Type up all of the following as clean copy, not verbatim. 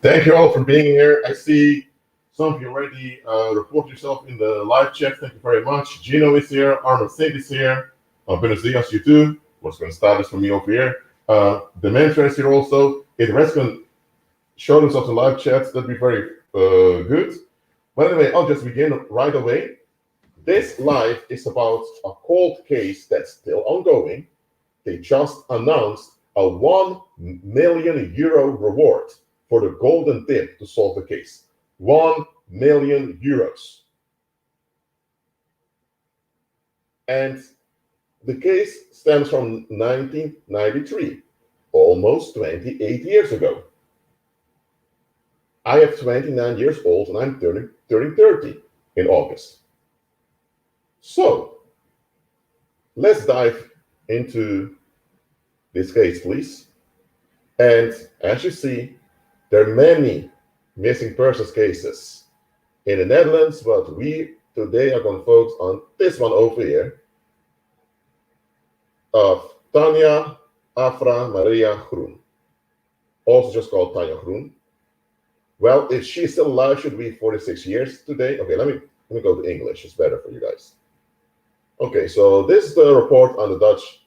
Thank you all for being here. I see some of you already report yourself in the live chat. Thank you very much. Gino is here. Arnold Sid is here. Buenos dias, you too. What's going to start this from me over here? The mentor is here also. If the rest can show themselves in live chat, that'd be very good. But anyway, I'll just begin right away. This live is about a cold case that's still ongoing. They just announced a €1 million reward for the golden tip to solve the case. €1 million. And the case stems from 1993, almost 28 years ago. I have 29 years old and I'm turning 30 in August. So let's dive into this case, please. And as you see, there are many missing persons cases in the Netherlands, but we today are going to focus on this one over here of Tanja Afra Maria Groen, also just called Tanja Groen. Well, if she's still alive, should be 46 years today. Okay, let me go to English. It's better for you guys. Okay, so this is the report on the Dutch,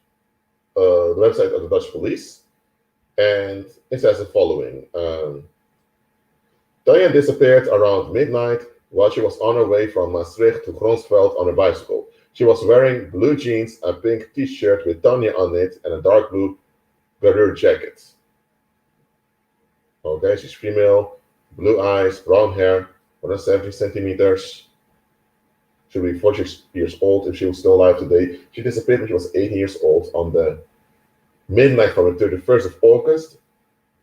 the website of the Dutch police, and it says the following. Tanja disappeared around midnight while she was on her way from Maastricht to Gronsveld on a bicycle. She was wearing blue jeans, a pink t-shirt with Tanja on it, and a dark blue velour jacket. Okay, she's female, blue eyes, brown hair, 170 centimeters. She'll be 46 years old if she was still alive today. She disappeared when she was 18 years old on the midnight from the 31st of August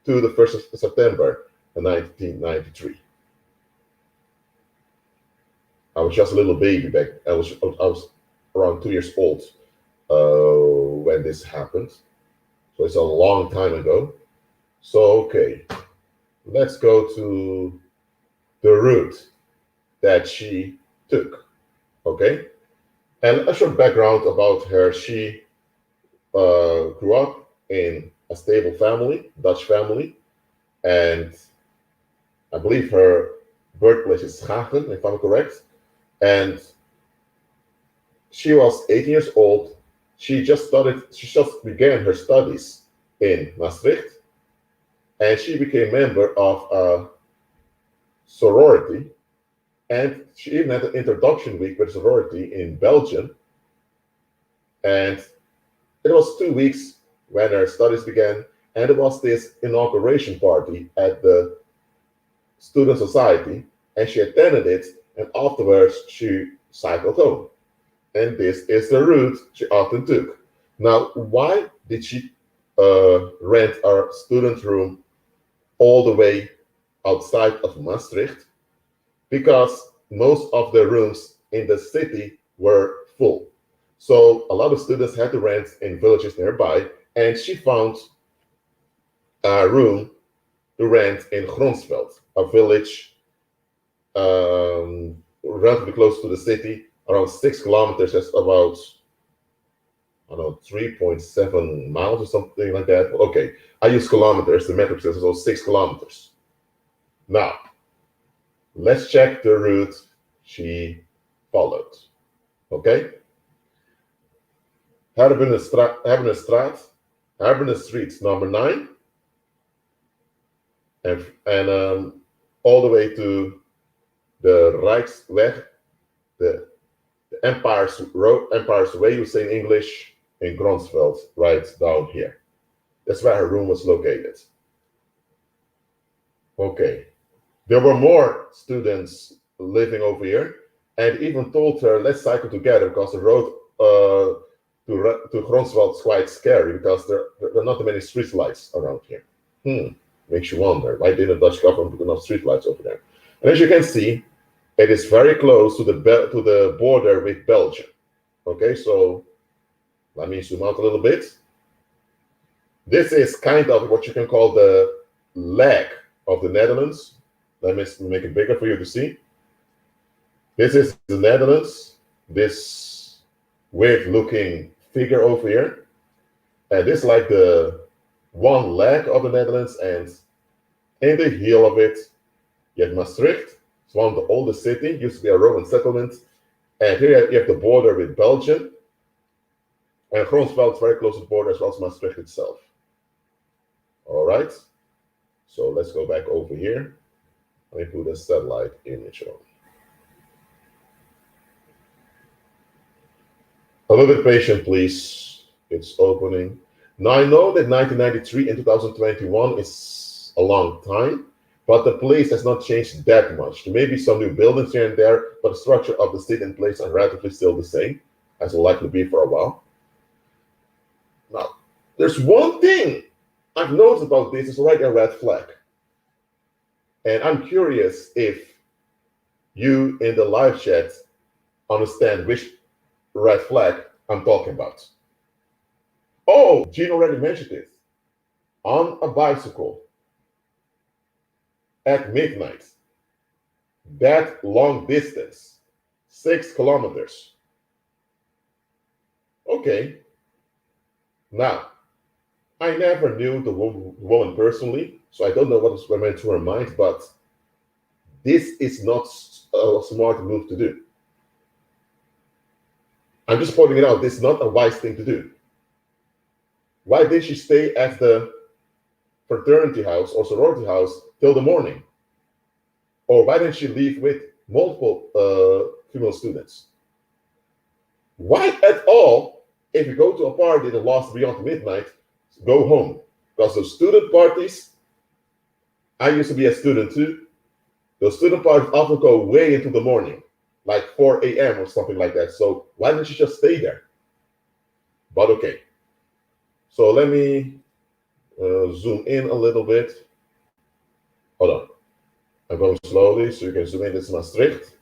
to the 1st of September 1993. I was just a little baby back. I was around 2 years old when this happened. So it's a long time ago. So, okay, let's go to the route that she took. Okay, and a short background about her. She grew up in a stable family, Dutch family, and I believe her birthplace is Schagen, if I'm correct. And she was 18 years old. She just began her studies in Maastricht, and she became a member of a sorority. And she even had an introduction week with a sorority in Belgium. And it was 2 weeks when her studies began. And it was this inauguration party at the student society. And she attended it. And afterwards, she cycled home. And this is the route she often took. Now, why did she rent our student room all the way outside of Maastricht? Because most of the rooms in the city were full. So a lot of students had to rent in villages nearby, and she found a room to rent in Gronsveld, a village relatively close to the city, around 6 kilometers. That's about, I don't know, 3.7 miles or something like that. Okay, I use kilometers, the metric system, so 6 kilometers. Now, let's check the route she followed. Okay? Herbenstraat Street number 9, and all the way to the Rijksweg, the Empire's Way, you say in English, in Gronsveld, right down here. That's where her room was located. Okay. There were more students living over here, and even told her, let's cycle together, because the road to Gronsveld is quite scary, because there are not many street lights around here. Makes you wonder, why didn't the Dutch government put enough street lights over there? And as you can see, it is very close to the border with Belgium. Okay, so let me zoom out a little bit. This is kind of what you can call the leg of the Netherlands. Let me make it bigger for you to see. This is the Netherlands, this weird-looking figure over here. And this is like the one leg of the Netherlands, and In the heel of it, you have Maastricht. It's one of the oldest cities, used to be a Roman settlement. And here you have the border with Belgium. And Groensveld is very close to the border as well as Maastricht itself. All right. So let's go back over here. Let me put a satellite image on. A little bit patient, please. It's opening. Now I know that 1993 and 2021 is a long time, but the place has not changed that much. There may be some new buildings here and there, but the structure of the city and place are relatively still the same, as will likely be for a while. Now, there's one thing I've noticed about this, it's already a red flag. And I'm curious if you in the live chat understand which red flag I'm talking about. Oh, Gene already mentioned it. On a bicycle at midnight, that long distance, 6 kilometers. Okay. Now, I never knew the woman personally, so I don't know what was meant to her mind, but this is not a smart move to do. I'm just pointing it out. This is not a wise thing to do. Why did she stay at the fraternity house or sorority house till the morning? Or why didn't she leave with multiple female students? Why at all, if you go to a party that lasts beyond midnight, go home? Because those student parties, I used to be a student too, those student parties often go way into the morning, like 4 a.m. or something like that. So why didn't she just stay there? But okay. So let me zoom in a little bit. Hold on. I'm going slowly so you can zoom in. This is Maastricht.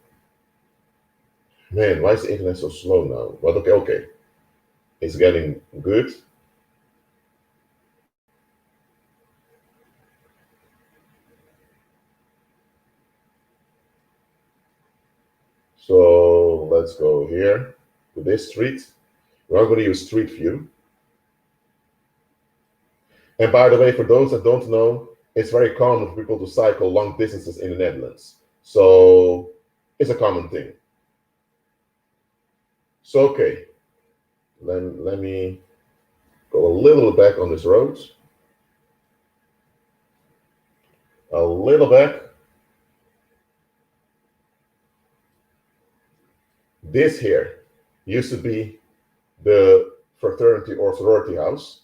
Man, why is the internet so slow now? But okay. It's getting good. So let's go here to this street. We're going to use Street View. And by the way, for those that don't know, it's very common for people to cycle long distances in the Netherlands. So it's a common thing. So, okay, let me go a little back on this road. A little back. This here used to be the fraternity or sorority house.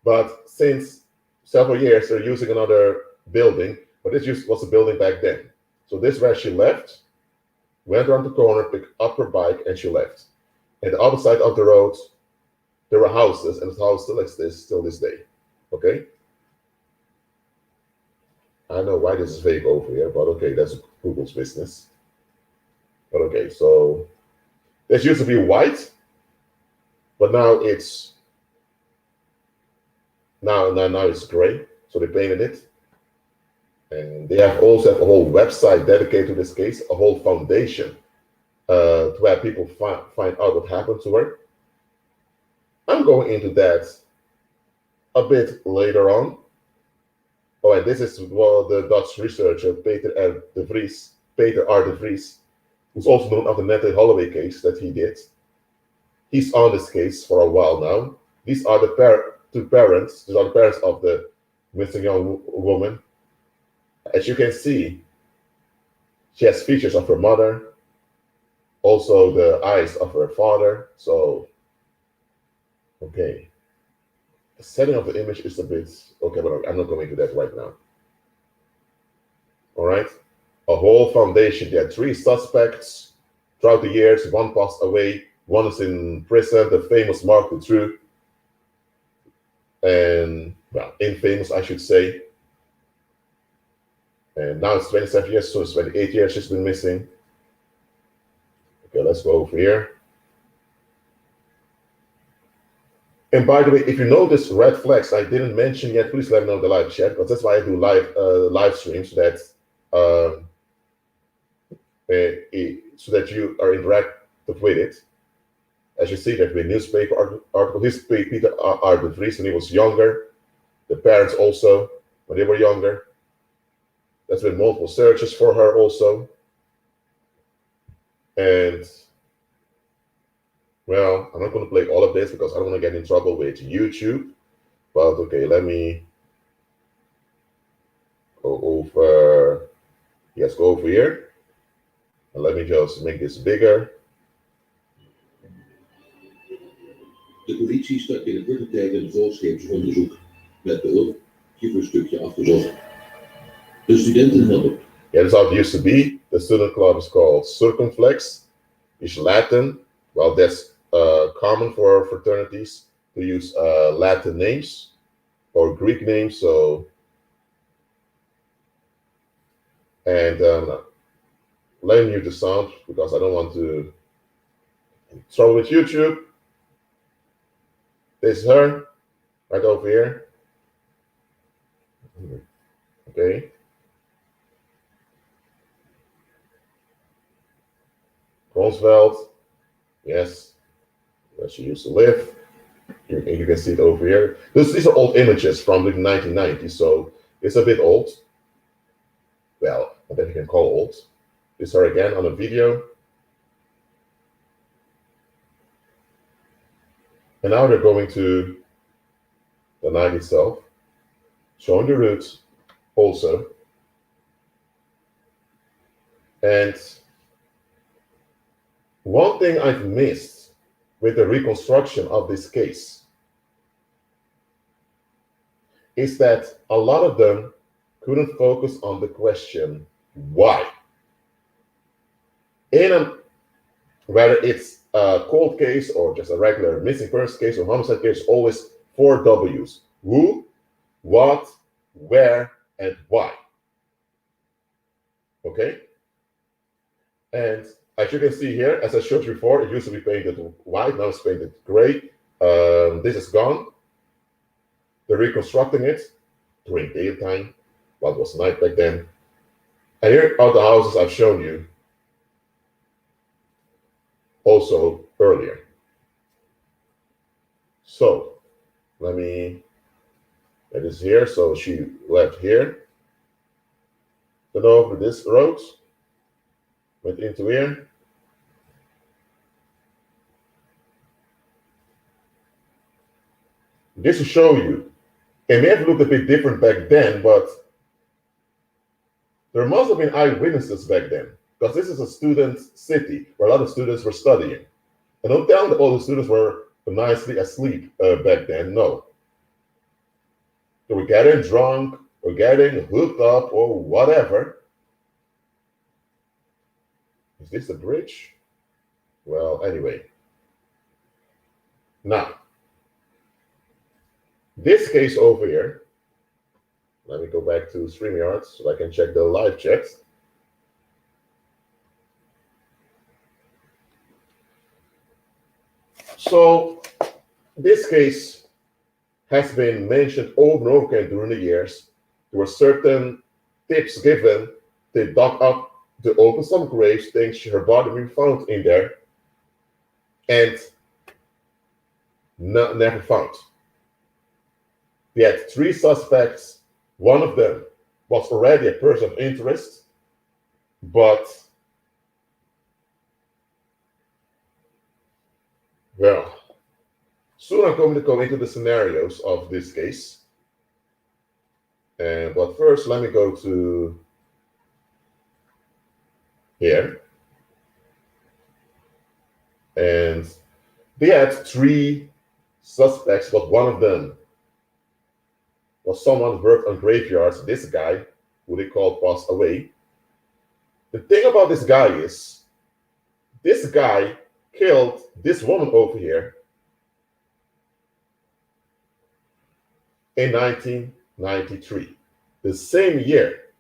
But since several years, they're using another building, but this was a building back then. So this is where she left, went around the corner, picked up her bike, and she left. And the other side of the road, there were houses, and the house still exists till this day. Okay? I don't know why this is vague over here, but okay, that's Google's business. But okay, so this used to be white, but now it's now it's gray. So they painted it. And they also have a whole website dedicated to this case, a whole foundation to where people find out what happened to her. I'm going into that a bit later on. Oh, and this is the Dutch researcher Peter R. de Vries, who's also known of the Natalie Holloway case that he did. He's on this case for a while now. These are the two parents. These are the parents of the missing young woman. As you can see, she has features of her mother, also the eyes of her father. So, okay. The setting of the image is a bit, okay, but I'm not going into that right now. All right. A whole foundation. There are 3 suspects throughout the years. One passed away. One is in prison, the famous Mark Dutroux. And, well, infamous, I should say. And now it's 27 years, so it's 28 years she's been missing. Okay, let's go over here. And by the way, if you notice red flags I didn't mention yet, please let me know in the live chat, because that's why I do live streams, so that you are interactive with it. As you see, there's been newspaper article. This Peter R. de Vries when he was younger. The parents also, when they were younger. There's been multiple searches for her also. And well, I'm not going to play all of this because I don't want to get in trouble with YouTube. But okay, let me go over. Yes, go over here. And let me just make this bigger. De politie start binnen korte tijd een volscheeps onderzoek met behulp van een stukje afgezocht. De studenten helpen. Yeah, that's how it used to be. The student club is called Circumflex. It's Latin. Well, that's common for fraternities to use Latin names or Greek names. So, and let me mute the sound because I don't want to trouble with YouTube. This is her right over here. Okay. Roosevelt, yes, where she used to live. You can see it over here. These are old images from the 1990s, so it's a bit old. Well, I think you can call old. This is her again on a video. And now they're going to the night itself, showing the roots also. And one thing I've missed with the reconstruction of this case is that a lot of them couldn't focus on the question, why? Whether it's a cold case or just a regular missing person case or homicide case, always 4 W's. Who, what, where, and why. Okay? And as you can see here, as I showed you before, it used to be painted white, now it's painted gray. This is gone. They're reconstructing it during daytime, well, it was night back then. And here are the houses I've shown you also earlier. So let me get this here. So she left here, then over this road, went into here. This will show you, it may have looked a bit different back then, but there must have been eyewitnesses back then, because this is a student city where a lot of students were studying. And don't tell me that all the students were nicely asleep back then, no. They were getting drunk or getting hooked up or whatever. Is this the bridge? Well, anyway. Now, this case over here, let me go back to StreamYard so I can check the live chat. So, this case has been mentioned over and over again during the years. There were certain tips given. They dug up to open some graves, things her body be found in there, and never found. We had 3 suspects. One of them was already a person of interest, but well, soon I'm going to go into the scenarios of this case. But first, let me go to here. And they had 3 suspects, but one of them was someone who worked on graveyards. This guy, who they called, passed away. The thing about this guy is, this guy killed this woman over here in 1993. The same year,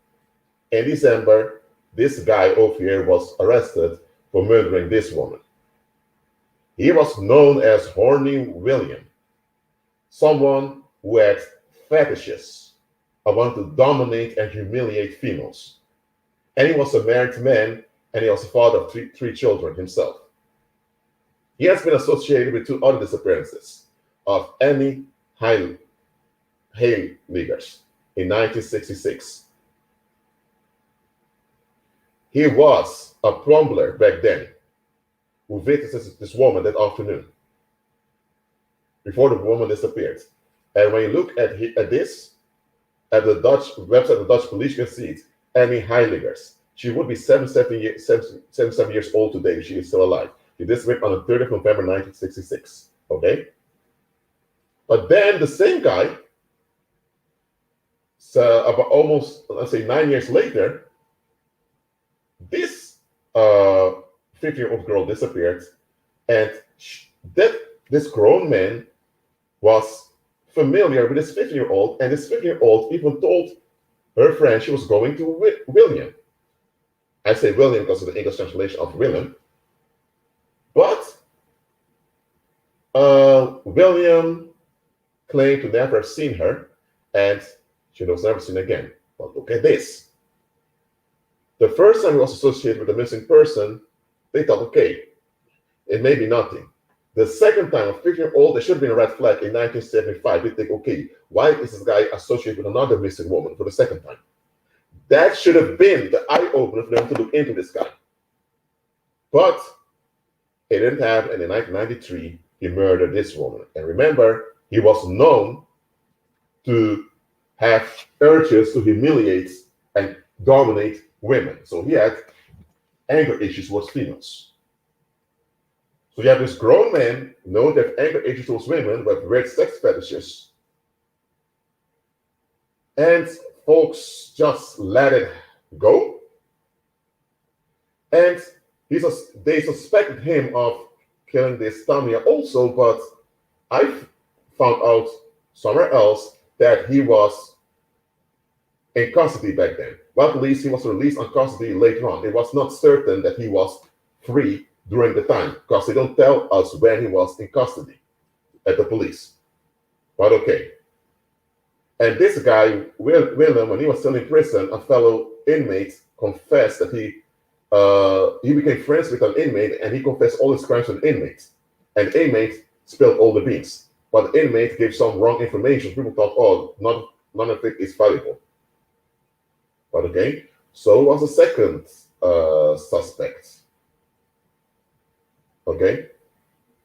in December, this guy over here was arrested for murdering this woman. He was known as Horny William, someone who had fetishes. I want to dominate and humiliate females. And he was a married man, and he was a father of three children himself. He has been associated with 2 other disappearances of Emmy Heiliggers in 1966. he was a plumber back then who visited this woman that afternoon before the woman disappeared. And when you look at this, at the Dutch website of the Dutch police, you can see it. Annie Heiligers. She would be 77 years old today. She is still alive. She disappeared on the 30th of November 1966. Okay? But then the same guy, so about almost, let's say 9 years later, this 50-year-old girl disappeared, and this grown man was familiar with this 50-year-old, and this 50-year-old even told her friend she was going to William. I say William because of the English translation of Willem. But William claimed to never have seen her, and she was never seen again. But look at this. The first time he was associated with a missing person, they thought, okay, it may be nothing. The second time, a 50-year-old, there should have been a red flag in 1975. They think, okay, why is this guy associated with another missing woman for the second time? That should have been the eye-opener for them to look into this guy. But it didn't happen, and in 1993, he murdered this woman. And remember, he was known to have urges to humiliate and dominate women. So he had anger issues towards females. So you have this grown man known to have anger issues towards women with weird sex fetishes. And folks just let it go. And they suspected him of killing this Tanja also, but I found out somewhere else that he was in custody back then. Well, at least he was released on custody later on. It was not certain that he was free during the time, because they don't tell us when he was in custody at the police. But okay. And this guy, Willem, when he was still in prison, a fellow inmate confessed that he became friends with an inmate, and he confessed all his crimes to an inmate. And the inmate spilled all the beans. But the inmate gave some wrong information. People thought, oh, none of it is valuable. But okay, so was the second suspect. Okay,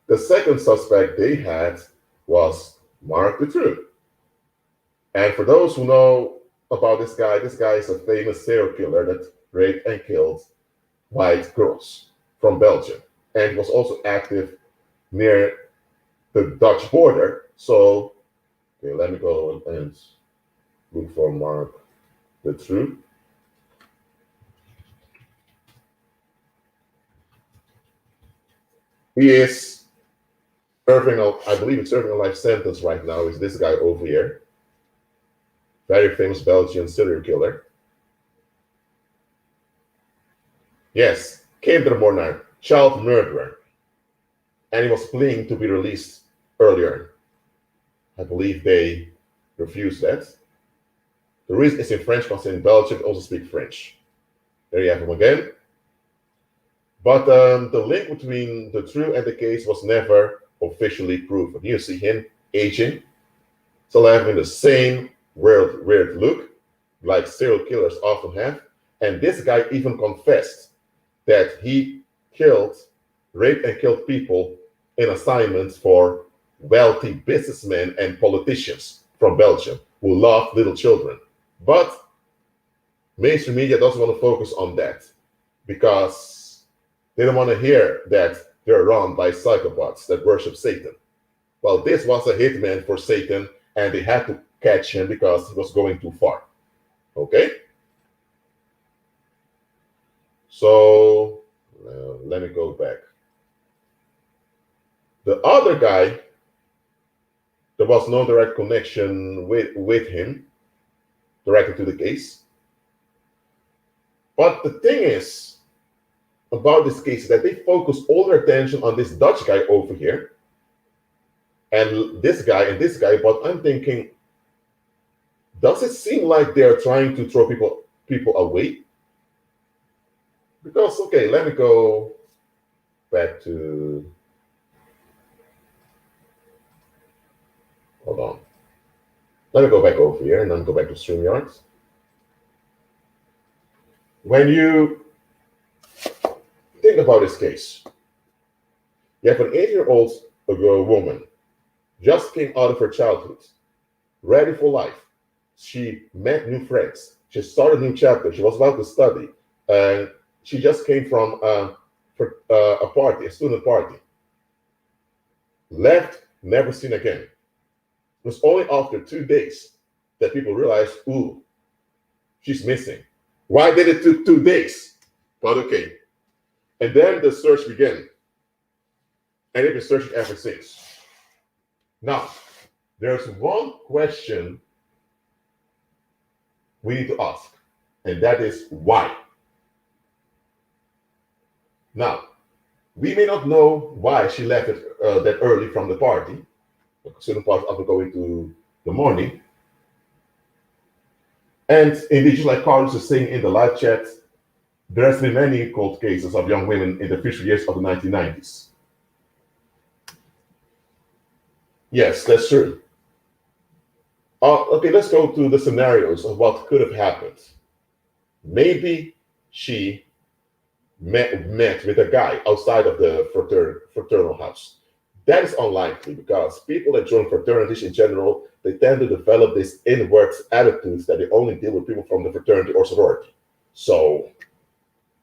the second suspect they had was Mark Dutroux. And for those who know about this guy is a famous serial killer that raped and killed white girls from Belgium, and was also active near the Dutch border. So, okay, let me go and look for Mark Dutroux. He is serving I believe he's serving a life sentence right now. Is this guy over here? Very famous Belgian serial killer. Yes, kindermoordenaar, child murderer. And he was pleading to be released earlier. I believe they refused that. The reason is in French because in Belgium they also speak French. There you have him again. But the link between the Dutroux and the case was never officially proven. You see him aging, still having the same weird look, like serial killers often have. And this guy even confessed that he raped and killed people in assignments for wealthy businessmen and politicians from Belgium who love little children. But mainstream media doesn't want to focus on that because they don't want to hear that they're run by psychopaths that worship Satan. Well, this was a hitman for Satan, and they had to catch him because he was going too far. Okay? So, let me go back. The other guy, there was no direct connection with him, directly to the case. But the thing is, about this case that they focus all their attention on this Dutch guy over here and this guy, but I'm thinking, does it seem like they're trying to throw people away? Because, okay, let me go back to, hold on. Let me go back over here and then go back to StreamYard. When you think about this case. You have an 8-year-old woman, just came out of her childhood, ready for life. She met new friends. She started a new chapter. She was about to study. And she just came from a party, a student party. Left, never seen again. It was only after 2 days that people realized, ooh, she's missing. Why did it take 2 days? But okay. And then the search began. And they've been searching ever since. Now, there's one question we need to ask, and that is why. Now, we may not know why she left it that early from the party, the student party after going to the morning. And indeed, just like Carlos is saying in the live chat, there has been many cold cases of young women in the future years of the 1990s. Yes, that's true. Okay, let's go to the scenarios of what could have happened. Maybe she met with a guy outside of the fraternal house. That is unlikely because people that join fraternities in general, they tend to develop this inward attitudes that they only deal with people from the fraternity or sorority. So,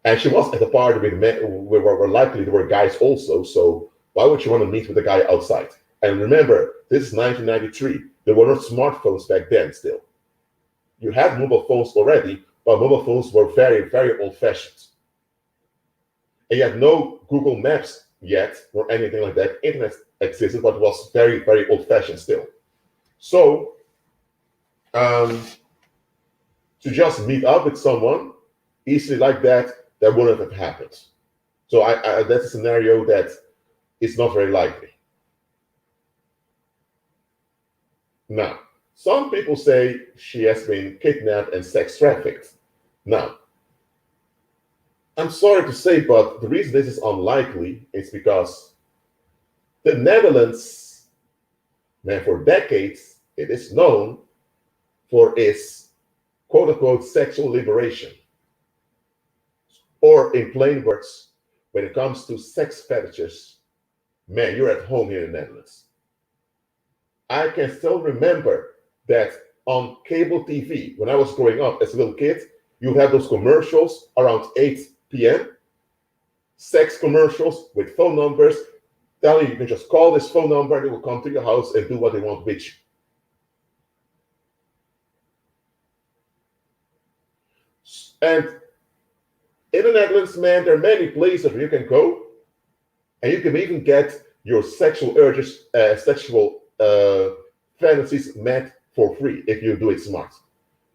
and she was at the party with men where likely there were guys also. So why would you want to meet with a guy outside? And remember, this is 1993. There were no smartphones back then still. You had mobile phones already, but mobile phones were very, very old-fashioned. And you had no Google Maps yet, or anything like that. Internet existed, but it was very, very old-fashioned still. So, to just meet up with someone easily like that, that wouldn't have happened. So that's a scenario that is not very likely. Now, some people say she has been kidnapped and sex trafficked. Now, I'm sorry to say, but the reason this is unlikely is because the Netherlands, man, for decades, it is known for its quote-unquote sexual liberation. Or in plain words, when it comes to sex fetishes, man, you're at home here in the Netherlands. I can still remember that on cable TV, when I was growing up as a little kid, you would have those commercials around 8 p.m. Sex commercials with phone numbers telling you can just call this phone number, they will come to your house and do what they want with you. And in the Netherlands, man, there are many places where you can go and you can even get your sexual urges, sexual fantasies met for free if you do it smart.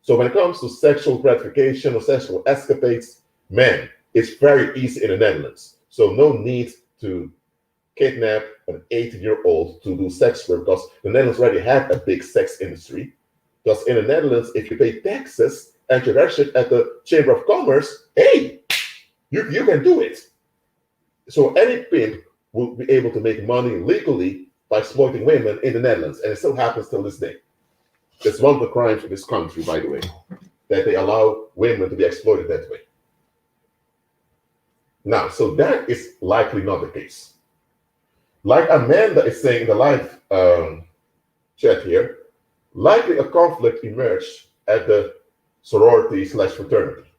So when it comes to sexual gratification or sexual escapades, man, it's very easy in the Netherlands. So no need to kidnap an 18-year-old to do sex work because the Netherlands already had a big sex industry. Because in the Netherlands, if you pay taxes and you're registered at the Chamber of Commerce, hey, you can do it. So any pimp will be able to make money legally by exploiting women in the Netherlands, and it still happens till this day. It's one of the crimes in this country, by the way, that they allow women to be exploited that way. Now, so that is likely not the case. Like Amanda is saying in the live chat here, likely a conflict emerged at the sorority/fraternity.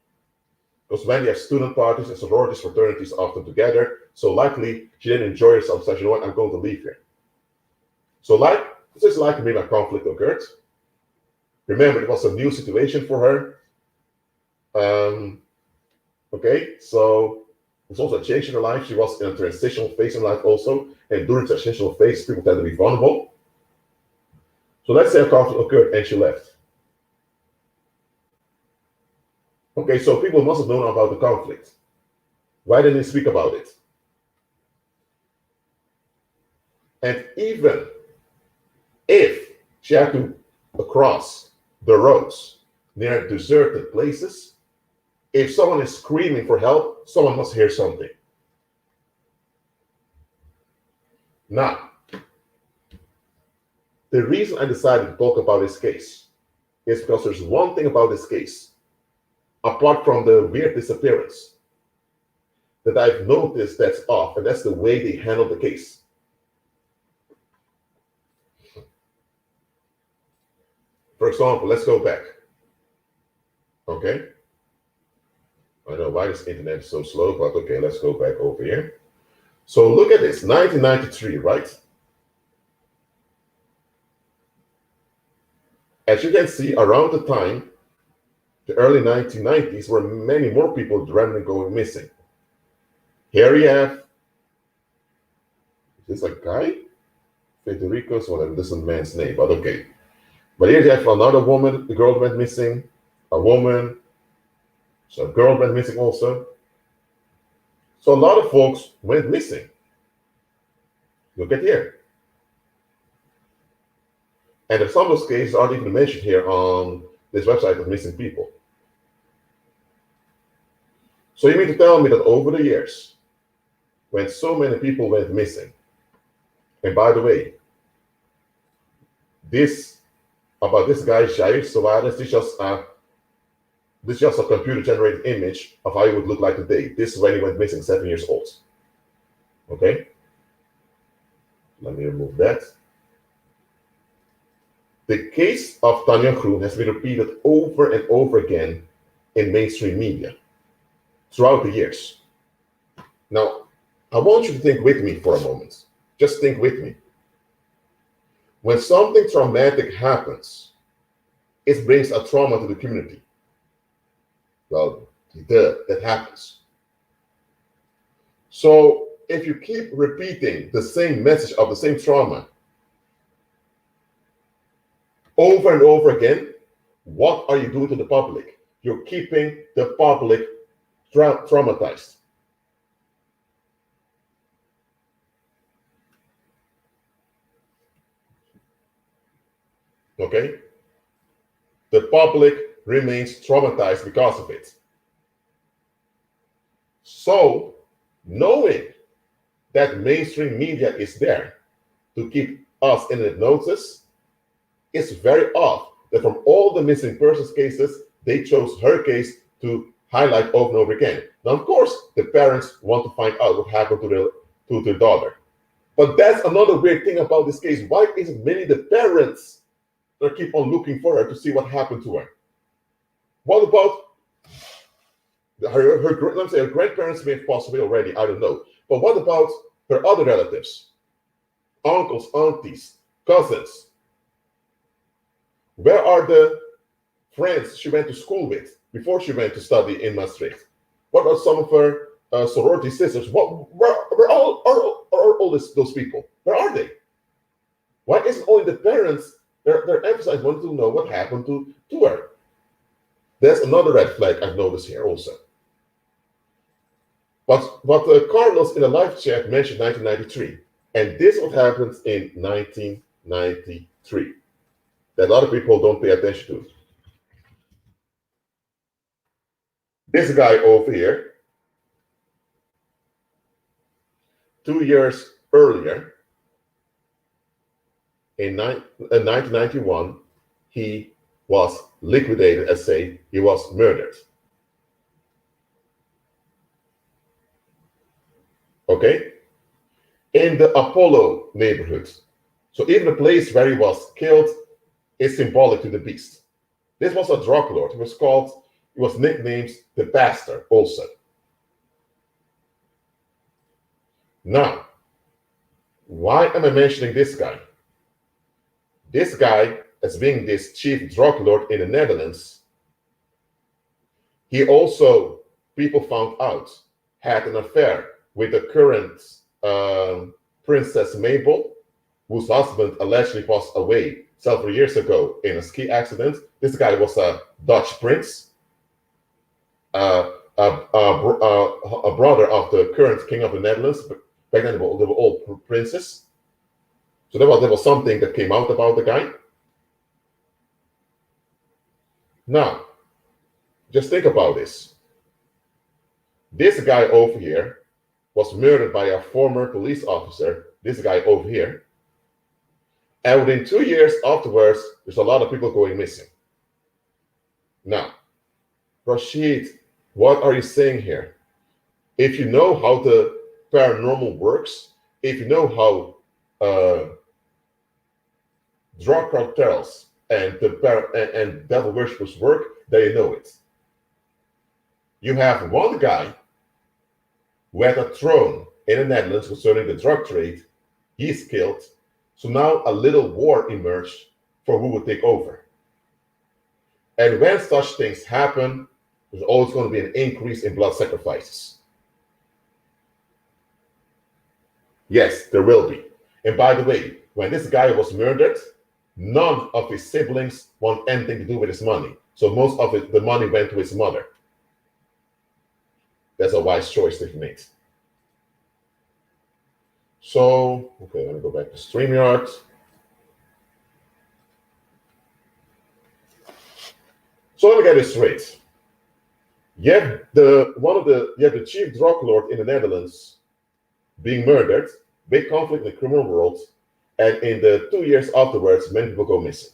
Because when you have student parties and sororities, fraternities often together, so likely she didn't enjoy herself, so you know what, I'm going to leave here. So this is likely maybe a conflict occurred. Remember, it was a new situation for her. Okay, so it's also a change in her life. She was in a transitional phase in life also, and during transitional phase, people tend to be vulnerable. So let's say a conflict occurred and she left. Okay, so people must have known about the conflict. Why didn't they speak about it? And even if she had to cross the roads near deserted places, if someone is screaming for help, someone must hear something. Now, the reason I decided to talk about this case is because there's one thing about this case, apart from the weird disappearance. that I've noticed that's off, and that's the way they handle the case. For example, let's go back. Okay? I don't know why this internet is so slow, but okay, let's go back over here. So look at this, 1993, right? As you can see, around the time, the early 1990s, were many more people randomly going missing. Here you have, is this a guy? Federico's, whatever, this is a man's name, but okay. But here you have another woman, the girl went missing, a woman, so a girl went missing also. So a lot of folks went missing. Look at here. And some of those cases aren't even mentioned here on this website of missing people. So you mean to tell me that over the years, when so many people went missing, and by the way, this about this guy Jair Soares, this is just a computer-generated image of how he would look like today. This is when he went missing, 7 years old. Okay? Let me remove that. The case of Tanja Groen has been repeated over and over again in mainstream media throughout the years. Now, I want you to think with me for a moment. Just think with me. When something traumatic happens, it brings a trauma to the community. Well, that happens. So if you keep repeating the same message of the same trauma over and over again, what are you doing to the public? You're keeping the public traumatized. Okay? The public remains traumatized because of it. So, knowing that mainstream media is there to keep us in hypnosis, it's very odd that from all the missing persons cases, they chose her case to highlight over and over again. Now, of course, the parents want to find out what happened to their daughter. But that's another weird thing about this case. Why isn't many the parents that keep on looking for her to see what happened to her? What about her grandparents may have passed away already, I don't know. But what about her other relatives? Uncles, aunties, cousins? Where are the friends she went to school with before she went to study in Maastricht? What about some of her sorority sisters? Where are all those people? Where are they? Why isn't only the parents, they're emphasizing wanting to know what happened to her? There's another red flag I've noticed here also. But Carlos in the live chat mentioned 1993. And this is what happens in 1993 that a lot of people don't pay attention to. This guy over here, 2 years earlier, in 1991, he was liquidated, as say he was murdered. Okay? In the Apollo neighborhood. So even the place where he was killed is symbolic to the beast. This was a drug lord. He was nicknamed the Bastard also. Now, why am I mentioning this guy? This guy, as being this chief drug lord in the Netherlands, he also, people found out, had an affair with the current Princess Mabel, whose husband allegedly passed away several years ago in a ski accident. This guy was a Dutch prince, a brother of the current king of the Netherlands. Back then, they were all princes. So there was something that came out about the guy. Now, just think about this. This guy over here was murdered by a former police officer, this guy over here. And within 2 years afterwards, there's a lot of people going missing. Now, Rashid, what are you saying here? if you know how the paranormal works, if you know how drug cartels and and devil worshippers work, then you know it. You have one guy who had a throne in the Netherlands concerning the drug trade. He is killed. So now a little war emerged for who would take over. And when such things happen, there's always going to be an increase in blood sacrifices. Yes, there will be. And by the way, when this guy was murdered, none of his siblings want anything to do with his money. So most of the money went to his mother. That's a wise choice they've made. So, okay, let me go back to StreamYard. So let me get this straight. You have the chief drug lord in the Netherlands being murdered, big conflict in the criminal world, and in the 2 years afterwards, many people go missing.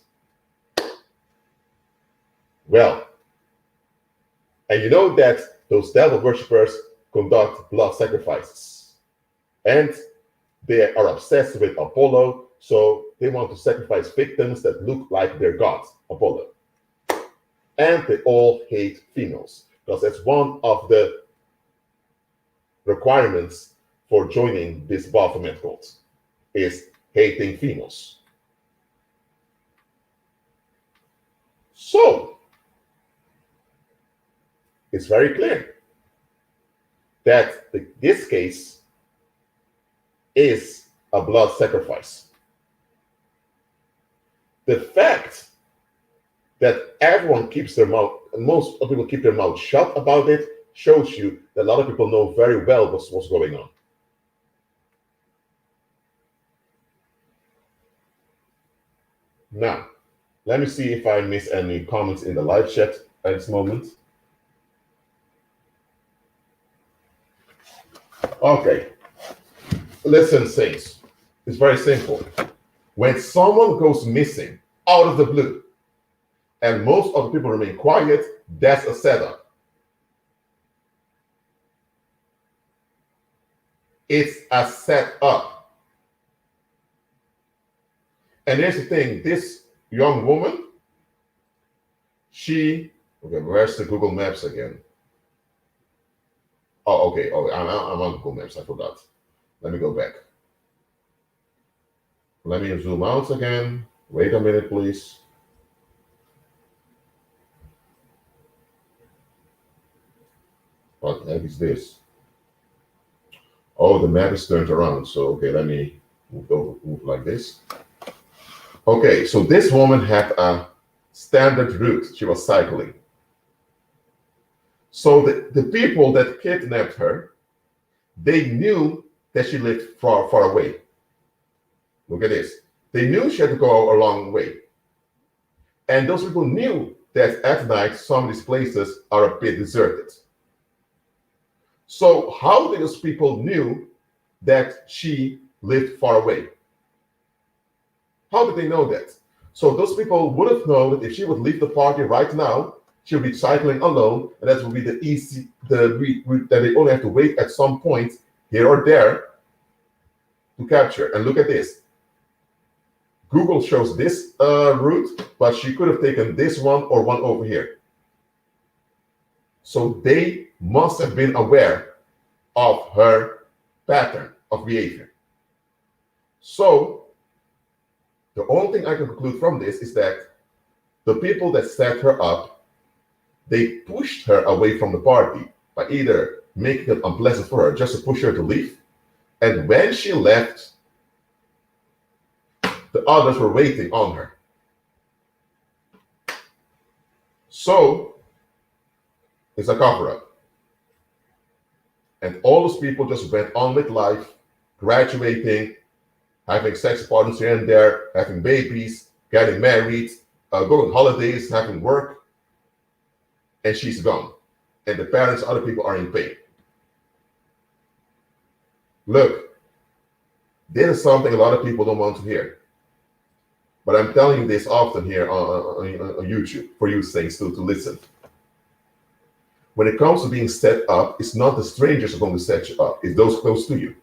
Well, and you know that those devil worshippers conduct blood sacrifices. And they are obsessed with Apollo, so they want to sacrifice victims that look like their god, Apollo. And they all hate females, because that's one of the requirements for joining this Baphomet cult, is hating females. So, it's very clear that this case is a blood sacrifice. The fact that everyone keeps their mouth, most of people keep their mouth shut about it, shows you that a lot of people know very well what's going on. Now, let me see if I miss any comments in the live chat at this moment. Okay. Listen, saints. It's very simple. When someone goes missing out of the blue, and most of the people remain quiet, that's a setup. It's a setup. And here's the thing, this young woman, okay, where's the Google Maps again? Oh, okay, I'm on Google Maps, I forgot. Let me go back. Let me zoom out again. Wait a minute, please. What the heck is this? Oh, the map is turned around. So, okay, let me move like this. Okay, so this woman had a standard route. She was cycling. So the people that kidnapped her, they knew that she lived far, far away. Look at this. They knew she had to go a long way. And those people knew that at night, some of these places are a bit deserted. So how did those people knew that she lived far away? How did they know that? So those people would have known that if she would leave the party right now, she would be cycling alone, and that would be the route that they only have to wait at some point here or there to capture. And look at this. Google shows this route, but she could have taken this one or one over here. So they must have been aware of her pattern of behavior. So the only thing I can conclude from this is that the people that set her up, they pushed her away from the party by either making it unpleasant for her just to push her to leave. And when she left, the others were waiting on her. So it's a cover-up. And all those people just went on with life, graduating, having sex partners here and there, having babies, getting married, going on holidays, having work, and she's gone. And the parents, other people are in pain. Look, this is something a lot of people don't want to hear. But I'm telling you this often here on YouTube for you saints to listen. when it comes to being set up, it's not the strangers who are going to set you up, it's those close to you.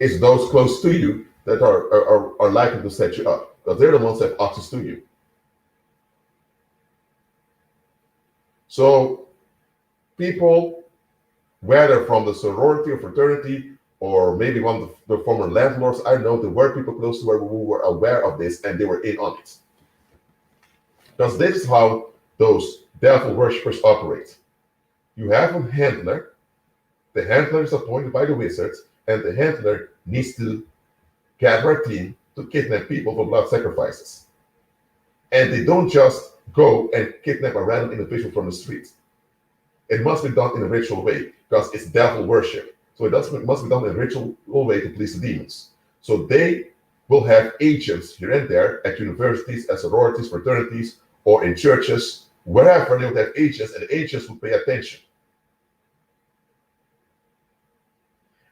It's those close to you that are likely to set you up, because they're the ones that have access to you. So people, whether from the sorority or fraternity, or maybe one of the former landlords, I know there were people close to her who were aware of this and they were in on it. Because this is how those devil worshippers operate. You have a handler, the handler is appointed by the wizards, and the handler needs to gather a team to kidnap people for blood sacrifices. And they don't just go and kidnap a random individual from the street. It must be done in a ritual way, because it's devil worship. So it must be done in a ritual way to please the demons. So they will have agents here and there at universities, at sororities, fraternities, or in churches, wherever they would have agents, and the agents would pay attention.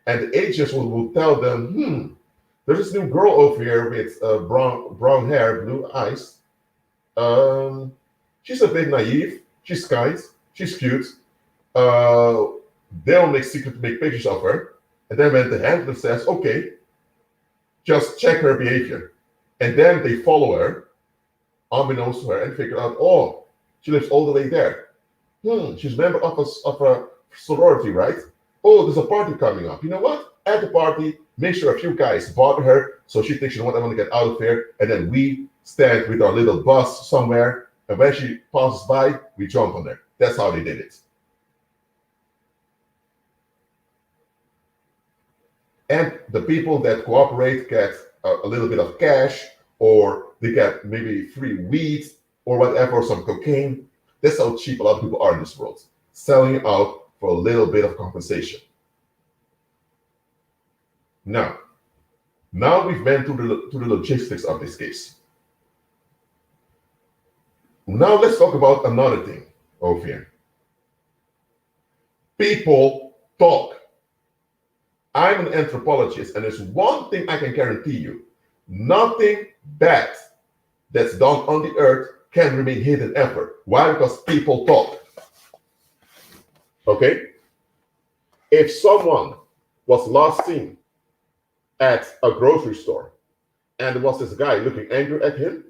And the agents will tell them, there's this new girl over here with brown hair, blue eyes. She's a bit naive, she's kind, she's cute. They'll make pictures of her. And then when the handler says, okay, just check her behavior. And then they follow her, unbeknownst to her, and figure out, oh, she lives all the way there. She's a member of a sorority, right? Oh, there's a party coming up. You know what? At the party, make sure a few guys bother her, so she thinks, you know what, I want to get out of here. And then we stand with our little bus somewhere, and when she passes by, we jump on her. That's how they did it. And the people that cooperate get a little bit of cash, or they get maybe free weed or whatever, or some cocaine. That's how cheap a lot of people are in this world, selling out for a little bit of compensation. Now we've been to the logistics of this case. Now let's talk about another thing over here. People talk. I'm an anthropologist, and there's one thing I can guarantee you. Nothing bad that's done on the earth can remain hidden ever. Why? Because people talk. Okay? If someone was last seen at a grocery store and there was this guy looking angry at him,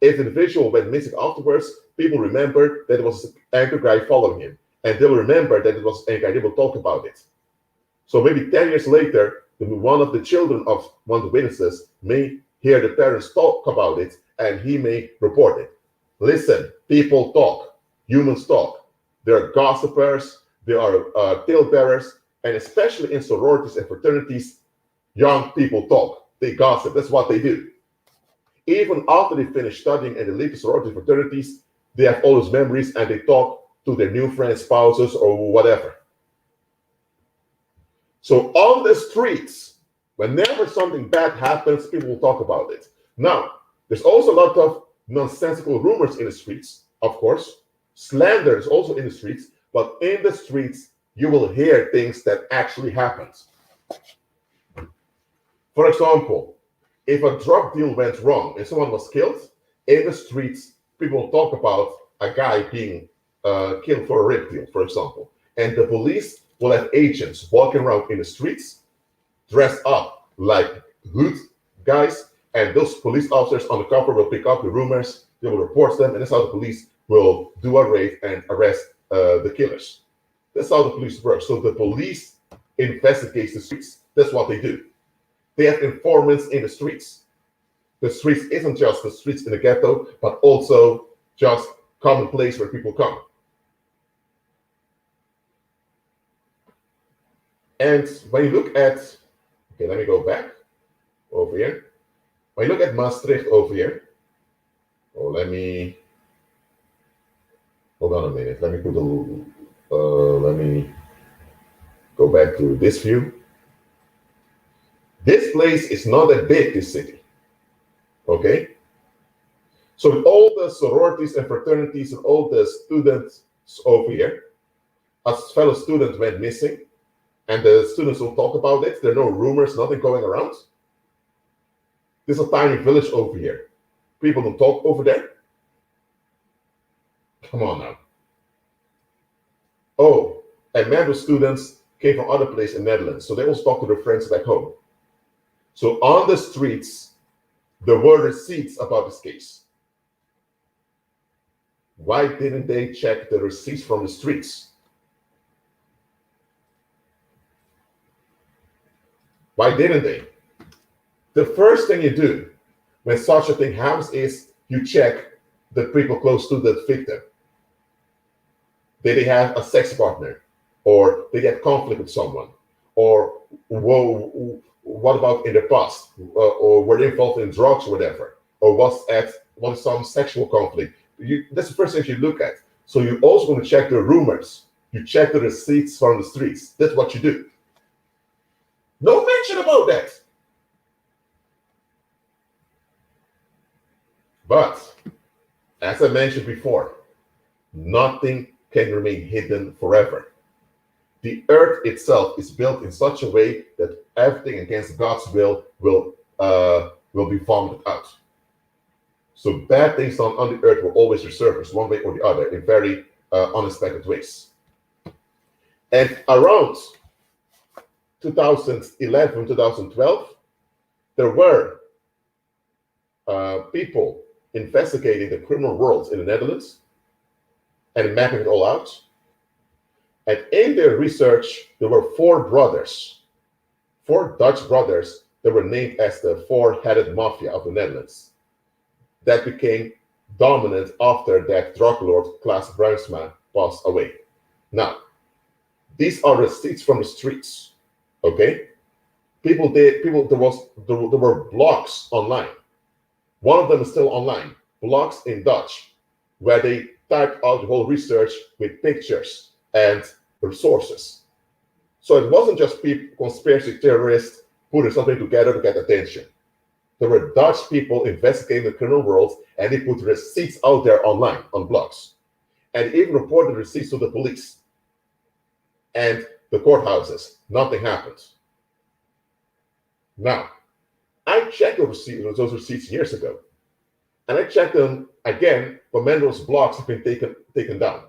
if the individual went missing afterwards, people remember that it was an angry guy following him. And they'll remember that it was an angry guy. They will talk about it. So maybe 10 years later, one of the children of one of the witnesses may hear the parents talk about it, and he may report it. Listen, people talk. Humans talk. There are gossipers. There are talebearers. And especially in sororities and fraternities, young people talk. They gossip. That's what they do. Even after they finish studying and they leave the sororities and fraternities, they have all those memories and they talk to their new friends, spouses, or whatever. So on the streets, whenever something bad happens, people will talk about it. Now, there's also a lot of nonsensical rumors in the streets, of course. Slander is also in the streets, but in the streets, you will hear things that actually happened. For example, if a drug deal went wrong and someone was killed, in the streets, people talk about a guy being killed for a rape deal, for example. And the police will have agents walking around in the streets, dressed up like hood guys, and those police officers on the cover will pick up the rumors, they will report them, and that's how the police will do a raid and arrest the killers. That's how the police work. So the police investigates the streets. That's what they do. They have informants in the streets. The streets isn't just the streets in the ghetto, but also just common place where people come. And when you look at, okay, let me go back over here. When you look at Maastricht over here, hold on a minute. Let me go back to this view. This place is not that big, this city. Okay? So with all the sororities and fraternities and all the students over here, a fellow student went missing, and the students will talk about it. There are no rumors, nothing going around. There's a tiny village over here. People don't talk over there. Come on now. Oh, and medical students came from other places in Netherlands, so they also talk to their friends back home. So on the streets, there were receipts about this case. Why didn't they check the receipts from the streets? Why didn't they? The first thing you do when such a thing happens is you check the people close to the victim. Did they have a sex partner? Or did they have conflict with someone? Or what about in the past? Or were they involved in drugs or whatever? Or was some sexual conflict? That's the first thing you look at. So you're also going to check the rumors. You check the receipts from the streets. That's what you do. No mention about that. But, as I mentioned before, nothing can remain hidden forever. The earth itself is built in such a way that everything against God's will be vomited out. So bad things done on the earth will always resurface one way or the other in very unexpected ways. And around 2011, 2012, there were people investigating the criminal world in the Netherlands and mapping it all out. And in their research, there were four Dutch brothers that were named as the four-headed mafia of the Netherlands that became dominant after that drug lord Klaas Bruinsma passed away. Now, these are receipts from the streets, okay? There were blogs online. One of them is still online, blogs in Dutch, where they typed out the whole research with pictures and resources. So it wasn't just people, conspiracy theorists, putting something together to get attention. There were Dutch people investigating the criminal world, and they put receipts out there online on blogs, and even reported receipts to the police and the courthouses. Nothing happened. Now, I checked those receipts years ago, and I checked them again when many of those blogs have been taken down.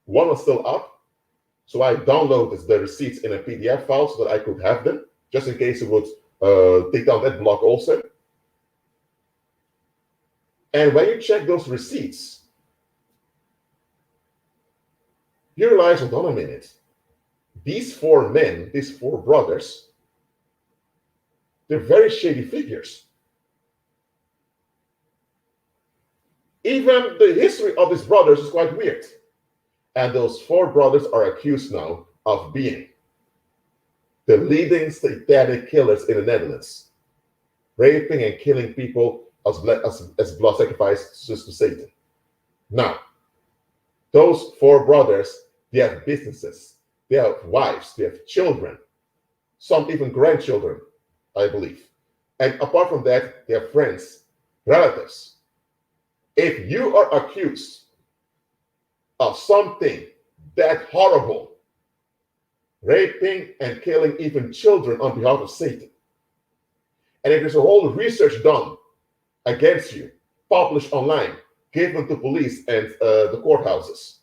One was still up, so I downloaded the receipts in a PDF file so that I could have them, just in case it would take down that blog also. And when you check those receipts, you realize, hold on a minute, these four men, these four brothers, they're very shady figures. Even the history of these brothers is quite weird. And those four brothers are accused now of being the leading satanic killers in the Netherlands, raping and killing people as blood sacrifices to Satan. Now, those four brothers, they have businesses, they have wives, they have children, some even grandchildren, I believe. And apart from that, they have friends, relatives. If you are accused of something that horrible, raping and killing even children on behalf of Satan, and if there's a whole research done against you, published online, given to police and the courthouses,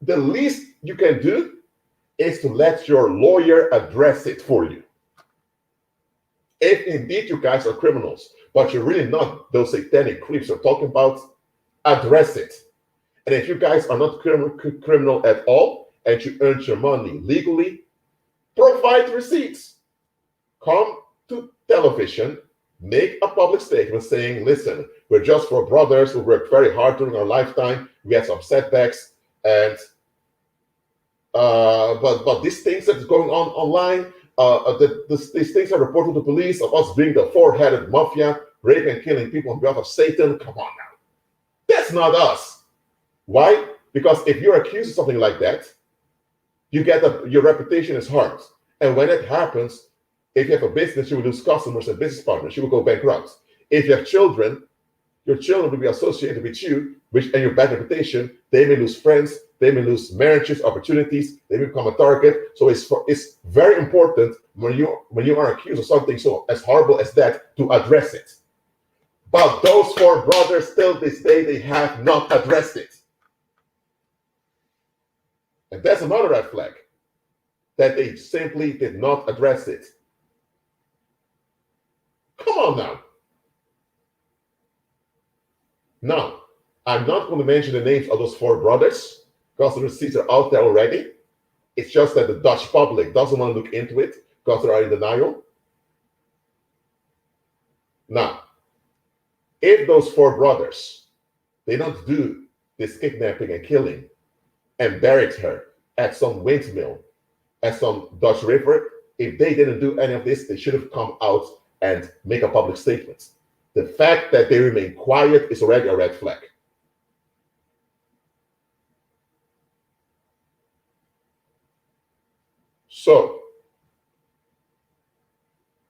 the least you can do is to let your lawyer address it for you. If indeed you guys are criminals, but you're really not those satanic creeps we're talking about, address it. And if you guys are not criminal at all, and you earned your money legally, provide receipts. Come to television, make a public statement saying, listen, we're just four brothers who worked very hard during our lifetime. We had some setbacks, and but these things that's going on online, these things are reported to the police of us being the four-headed mafia, raping and killing people on behalf of Satan. Come on now. That's not us. Why? Because if you're accused of something like that, your reputation is harmed. And when it happens, if you have a business, you will lose customers and business partners. You will go bankrupt. If you have children, your children will be associated with you, and your bad reputation. They may lose friends. They may lose marriages, opportunities. They may become a target. So it's very important when you are accused of something so as horrible as that to address it. But those four brothers, still this day, they have not addressed it. And that's another red flag, that they simply did not address it. Come on now. Now, I'm not going to mention the names of those four brothers because the receipts are out there already. It's just that the Dutch public doesn't want to look into it because they are in denial. Now, if those four brothers, they don't do this kidnapping and killing and buried her at some windmill, at some Dutch river, if they didn't do any of this, they should have come out and make a public statement. The fact that they remain quiet is already a red flag. So,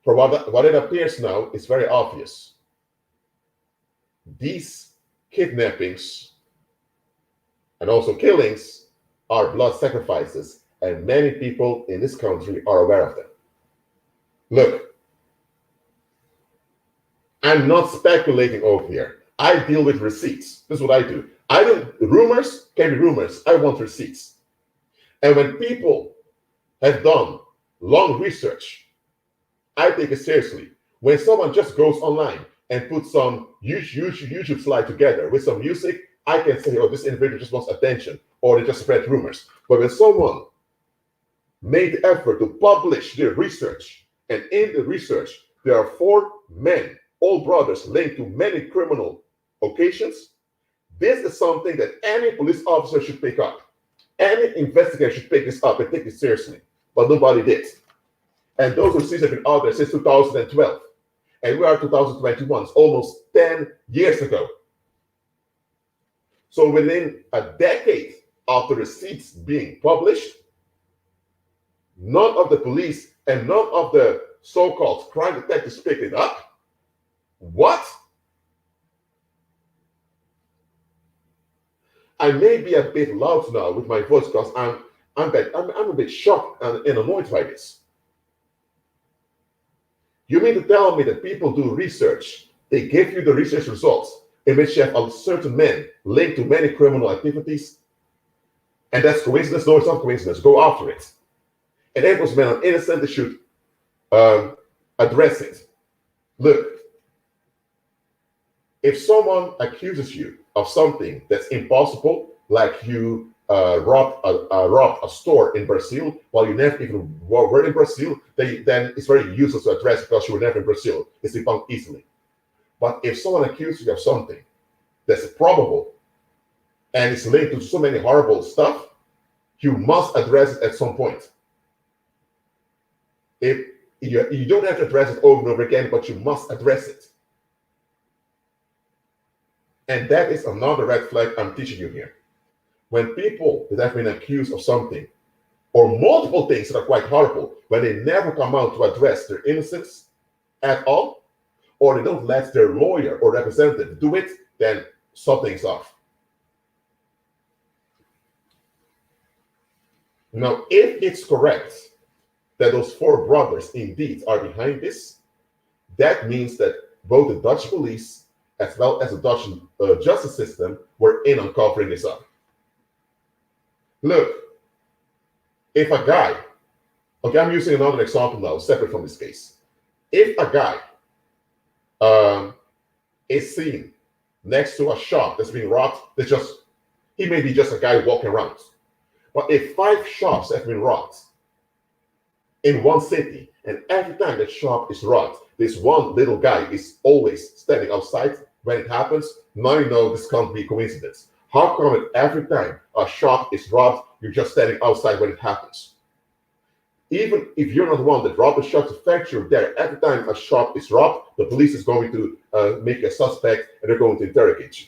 for what it appears now, it's very obvious. These kidnappings and also killings are blood sacrifices, and many people in this country are aware of them. Look, I'm not speculating over here. I deal with receipts. This is what I do. Rumors can be rumors. I want receipts. And when people have done long research, I take it seriously. When someone just goes online and puts some YouTube slide together with some music, I can say, oh, this individual just wants attention, or they just spread rumors. But when someone made the effort to publish their research, and in the research, there are four men, all brothers, linked to many criminal occasions, this is something that any police officer should pick up. Any investigator should pick this up and take it seriously. But nobody did. And those receipts have been out there since 2012. And we are 2021, it's almost 10 years ago. So within a decade of the receipts being published, none of the police and none of the so-called crime detectives picked it up. What? I may be a bit loud now with my voice because I'm a bit shocked and annoyed by this. You mean to tell me that people do research, they give you the research results in which you have a certain man linked to many criminal activities, and that's coincidence? No, it's not coincidence. Go after it. And if those men are innocent, they should address it. Look, if someone accuses you of something that's impossible, like you robbed a store in Brazil while you never even were in Brazil, then it's very useless to address because you were never in Brazil. It's debunked easily. But if someone accuses you of something that's probable and it's linked to so many horrible stuff, you must address it at some point. If you don't have to address it over and over again, but you must address it. And that is another red flag I'm teaching you here. When people that have been accused of something, or multiple things that are quite horrible, when they never come out to address their innocence at all, or they don't let their lawyer or representative do it, then something's off. Now, if it's correct that those four brothers indeed are behind this, that means that both the Dutch police as well as the Dutch justice system were in on covering this up. Look, if a guy, okay, I'm using another example now, separate from this case. If a guy is seen next to a shop that's being robbed, he may be just a guy walking around. But if 5 shops have been robbed in one city, and every time that shop is robbed, this one little guy is always standing outside when it happens, now you know this can't be a coincidence. How come that every time a shop is robbed, you're just standing outside when it happens? Even if you're not the one that robbed the shop, the fact you're there every time a shop is robbed, the police is going to make a suspect and they're going to interrogate you.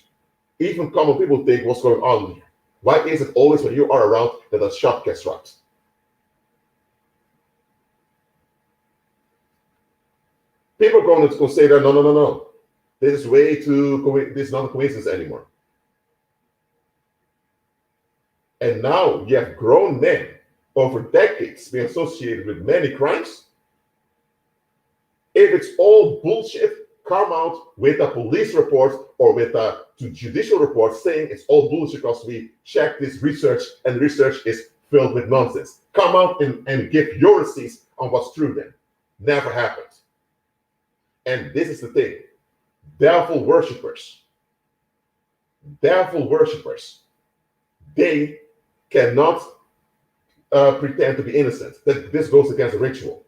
Even common people think, what's going on here? Why is it always when you are around that a shop gets robbed? People are going to say that, no. This is this is not a coincidence anymore. And now you have grown men over decades being associated with many crimes. If it's all bullshit, come out with a police report or with a judicial report saying it's all bullshit because we checked this research and research is filled with nonsense. Come out and give your receipts on what's true then. Never happened. And this is the thing. Devil worshippers, they cannot pretend to be innocent. That this goes against the ritual.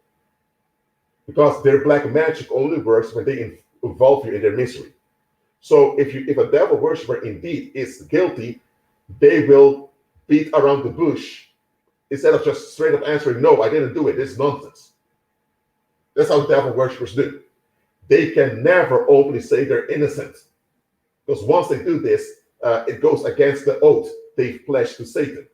Because their black magic only works when they involve you in their misery. So if a devil worshipper indeed is guilty, they will beat around the bush instead of just straight up answering, no, I didn't do it. This is nonsense. That's how devil worshippers do. They can never openly say they're innocent. Because once they do this, it goes against the oath they've pledged to Satan.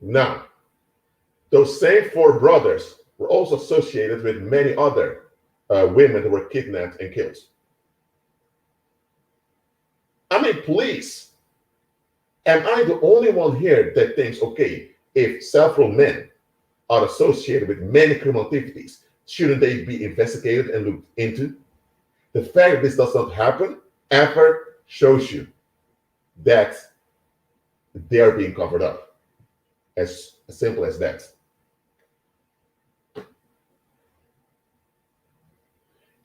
Now, those same four brothers were also associated with many other women who were kidnapped and killed. I mean, please, am I the only one here that thinks, okay, if several men are associated with many criminal activities, shouldn't they be investigated and looked into? The fact that this does not happen ever shows you that they are being covered up. As simple as that.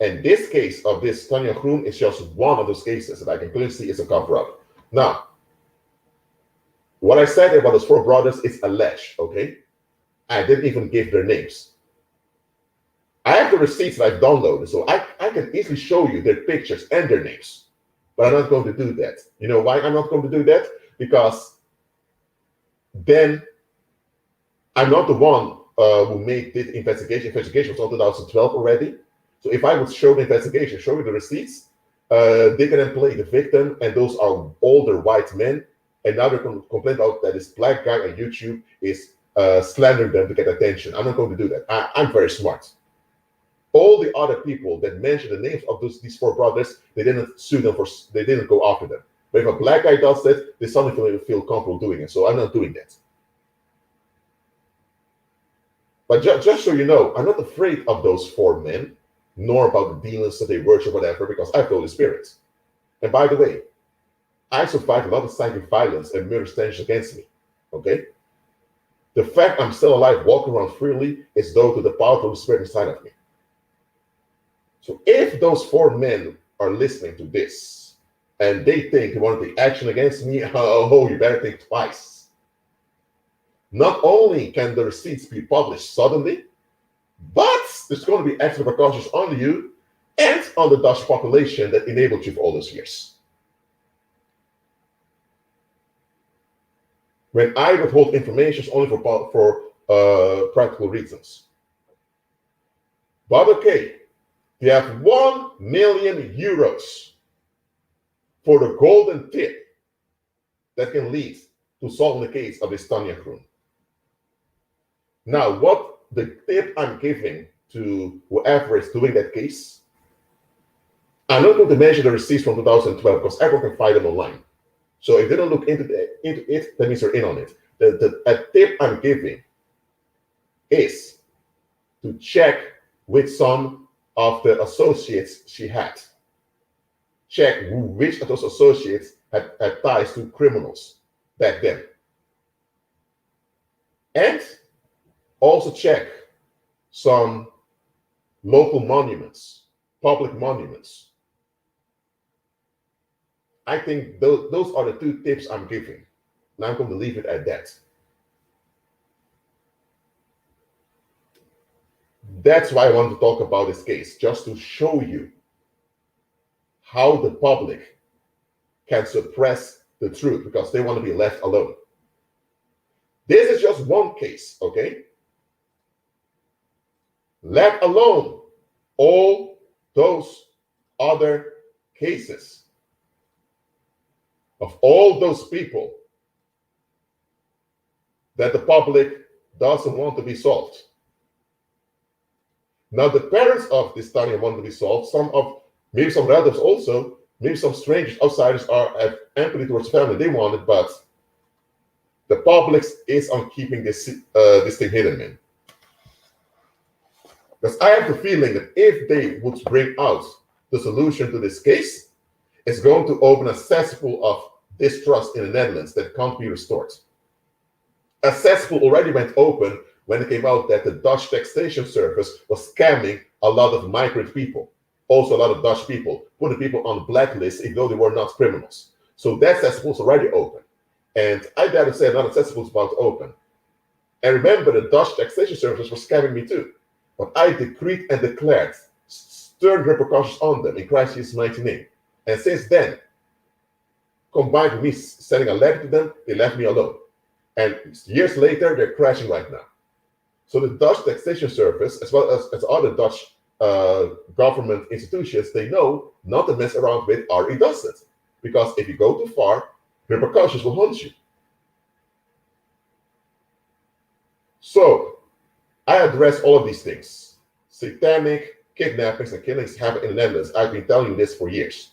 And this case of this Tanja Groen is just one of those cases that I can clearly see is a cover-up. Now, what I said about those four brothers is alleged, okay? I didn't even give their names. I have the receipts that I've downloaded, so I can easily show you their pictures and their names. But I'm not going to do that. You know why I'm not going to do that? Because then I'm not the one who made this investigation. Investigation was in 2012 already. So if I would show the investigation, show you the receipts, they can then play the victim, and those are older white men. And now they're going to complain about that this black guy on YouTube is slandering them to get attention. I'm not going to do that. I'm very smart. All the other people that mention the names of these four brothers, they didn't sue them they didn't go after them. But if a black guy does that, they suddenly feel comfortable doing it. So I'm not doing that. But just so you know, I'm not afraid of those four men, nor about the demons that they worship, whatever, because I have the Holy Spirit. And by the way, I survived a lot of psychic violence and murder stench against me. Okay? The fact I'm still alive, walking around freely, is due to the power of the Spirit inside of me. So if those four men are listening to this and they think they want to take action against me, oh, you better think twice. Not only can the receipts be published suddenly, but there's going to be extra precautions on you and on the Dutch population that enabled you for all those years. When I withhold information, it's only for practical reasons. But okay, you have 1 million euros for the golden tip that can lead to solving the case of this Tanja Groen. Now, what the tip I'm giving to whoever is doing that case, I'm not going to mention the receipts from 2012 because everyone can find them online. So if they don't look into it, that means they're in on it. A tip I'm giving is to check with some of the associates she had. Check which of those associates had ties to criminals back then. And also check some local monuments, public monuments. I think those are the two tips I'm giving. And I'm going to leave it at that. That's why I want to talk about this case, just to show you how the public can suppress the truth because they want to be left alone. This is just one case, okay? Let alone all those other cases of all those people that the public doesn't want to be solved. Now, the parents of this Tanja want to be solved. Maybe some relatives also, maybe some strangers, outsiders have empathy towards family. They want it, but the public is on keeping this thing hidden, man. Because I have the feeling that if they would bring out the solution to this case, it's going to open a cesspool of distrust in the Netherlands that can't be restored. A cesspool already went open when it came out that the Dutch taxation service was scamming a lot of migrant people. Also a lot of Dutch people, putting people on the blacklist even though they were not criminals. So that cesspool is already open. And I dare to say another cesspool is about to open. And remember, the Dutch taxation service was scamming me too. But I decreed and declared stern repercussions on them in Christ Jesus' mighty name. And since then, combined with me sending a letter to them, they left me alone. And years later, they're crashing right now. So the Dutch taxation service, as well as other Dutch government institutions, they know not to mess around with our industries. Because if you go too far, repercussions will haunt you. So I address all of these things. Satanic kidnappings and killings happen in the Netherlands. I've been telling you this for years.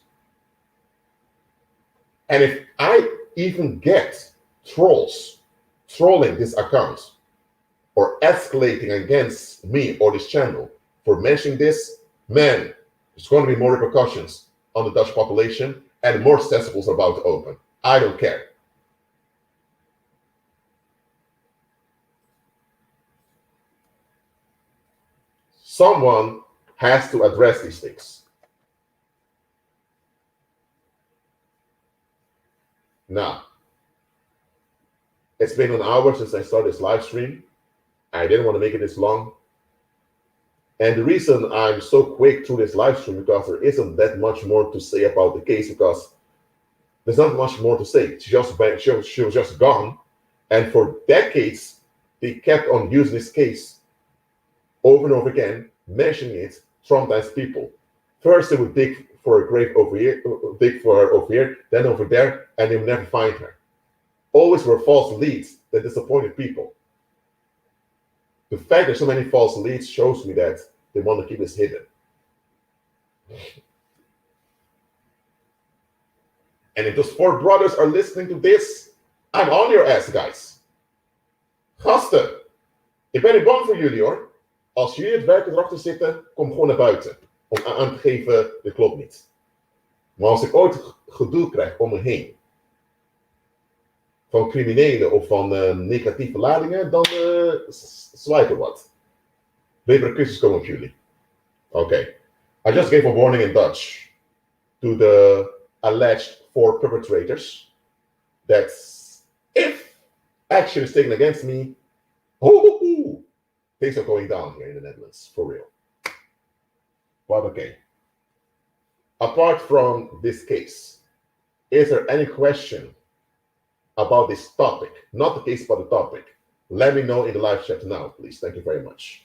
And if I even get trolls trolling this account or escalating against me or this channel for mentioning this, man, there's going to be more repercussions on the Dutch population and more cesspools are about to open. I don't care. Someone has to address these things. Now, it's been an hour since I started this live stream. I didn't want to make it this long. And the reason I'm so quick through this live stream because there isn't that much more to say about the case because there's not much more to say. She was just gone. And for decades, they kept on using this case over and over again, mentioning it, traumatize people. First, they would dig for a grave over here, dig for her over here, then over there, and they would never find her. Always were false leads that disappointed people. The fact there's so many false leads shows me that they want to keep this hidden. And if those 4 brothers are listening to this, I'm on your ass, guys. Gasten, ik ben niet bang voor jullie hoor. Als jullie het werk erachter zitten, kom gewoon naar buiten. Om aan te geven, dit klopt niet. Maar als ik ooit gedoe krijg om me heen, van criminelen of van negatieve ladingen, dan zwaait er wat. Repercussies komen op jullie. Okay. I just gave a warning in Dutch to the alleged 4 perpetrators that if action is taken against me, things are going down here in the Netherlands, for real. But okay. Apart from this case, is there any question about this topic? Not the case, but the topic. Let me know in the live chat now, please. Thank you very much.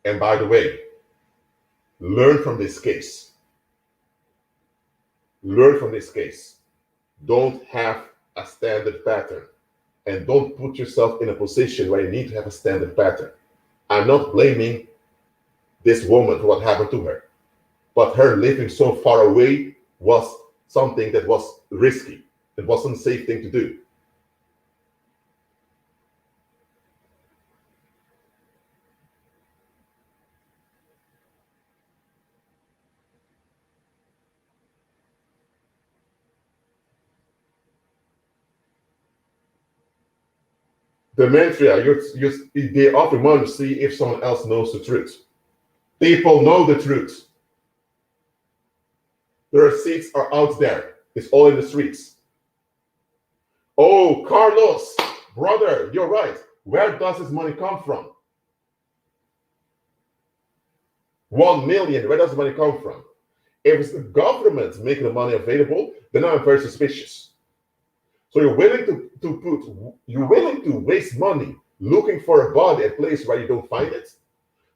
And by the way, learn from this case. Learn from this case. Don't have a standard pattern. And don't put yourself in a position where you need to have a standard pattern. I'm not blaming this woman for what happened to her. But her living so far away was something that was risky. It wasn't a safe thing to do. Demetria, they often want to see if someone else knows the truth. People know the truth. The receipts are out there. It's all in the streets. Oh, Carlos, brother, you're right. Where does this money come from? 1 million, where does the money come from? If it's the government making the money available, then I'm very suspicious. So you're willing you're willing to waste money looking for a body at a place where you don't find it.